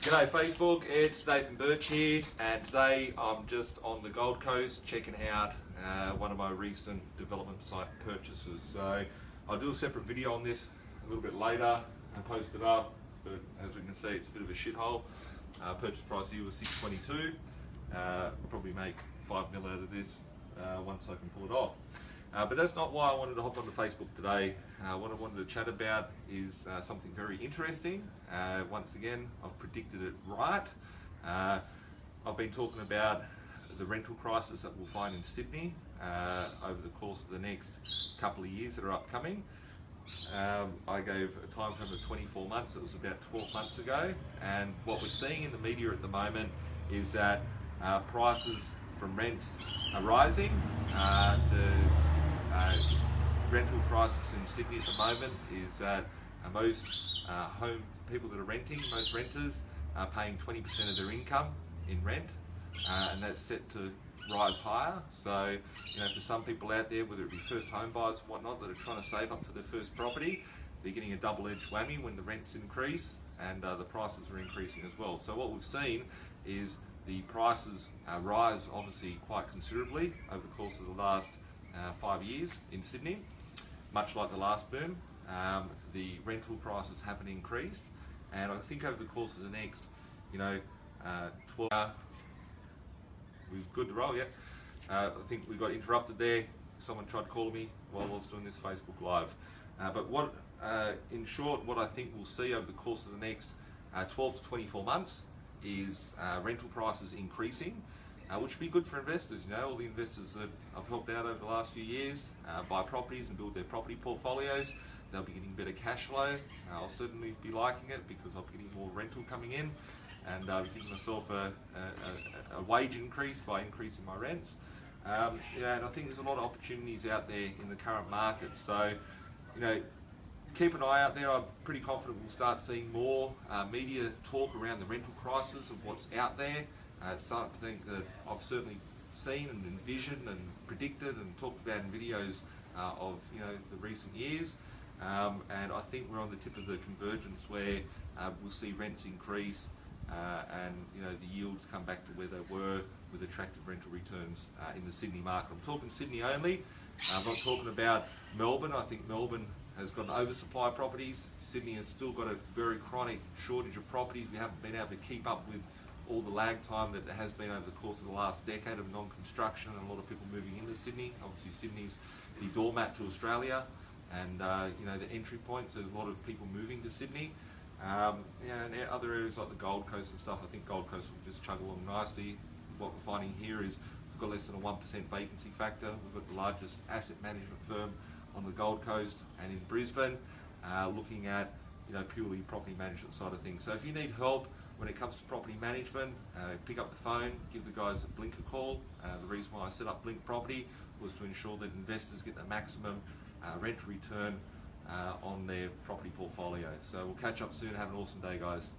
G'day Facebook, it's Nathan Birch here, and today I'm just on the Gold Coast checking out one of my recent development site purchases. So I'll do a separate video on this a little bit later and post it up, but as we can see it's a bit of a shithole. Purchase price here was $622. Probably make $5 million out of this once I can pull it off. But that's not why I wanted to hop onto Facebook today. What I wanted to chat about is something very interesting. Once again, I've predicted it right. I've been talking about the rental crisis that we'll find in Sydney over the course of the next couple of years that are upcoming. I gave a time frame of 24 months, it was about 12 months ago, and what we're seeing in the media at the moment is that prices from rents are rising. The rental crisis in Sydney at the moment is that most people that are renting, most renters are paying 20% of their income in rent, and that's set to rise higher. So, for some people out there, whether it be first home buyers and whatnot that are trying to save up for their first property, they're getting a double-edged whammy when the rents increase and the prices are increasing as well. So what we've seen is the prices rise obviously quite considerably over the course of the last 5 years in Sydney. Much like the last boom, the rental prices haven't increased, and I think over the course of the next 12 we're good to roll, yeah. I think we got interrupted there. Someone tried calling me while I was doing this Facebook Live. But in short, what I think we'll see over the course of the next 12 to 24 months is rental prices increasing, which would be good for investors. All the investors that I've helped out over the last few years buy properties and build their property portfolios, they'll be getting better cash flow. I'll certainly be liking it because I'll be getting more rental coming in, and giving myself a wage increase by increasing my rents. And I think there's a lot of opportunities out there in the current market. So, keep an eye out there. I'm pretty confident we'll start seeing more media talk around the rental crisis of what's out there. It's something that I've certainly seen and envisioned and predicted and talked about in videos of the recent years. And I think we're on the tip of the convergence where we'll see rents increase and the yields come back to where they were with attractive rental returns in the Sydney market. I'm talking Sydney only. I'm not talking about Melbourne. I think Melbourne has got an oversupply of properties. Sydney has still got a very chronic shortage of properties. We haven't been able to keep up with all the lag time that there has been over the course of the last decade of non-construction and a lot of people moving into Sydney. Obviously Sydney's the doormat to Australia, and the entry point, so there's a lot of people moving to Sydney. And other areas like the Gold Coast and stuff, I think Gold Coast will just chug along nicely. What we're finding here is we've got less than a 1% vacancy factor. We've got the largest asset management firm on the Gold Coast and in Brisbane, looking at purely property management side of things. So if you need help when it comes to property management, pick up the phone, give the guys at Blink a call. The reason why I set up Blink Property was to ensure that investors get the maximum rental return on their property portfolio. So we'll catch up soon. Have an awesome day, guys.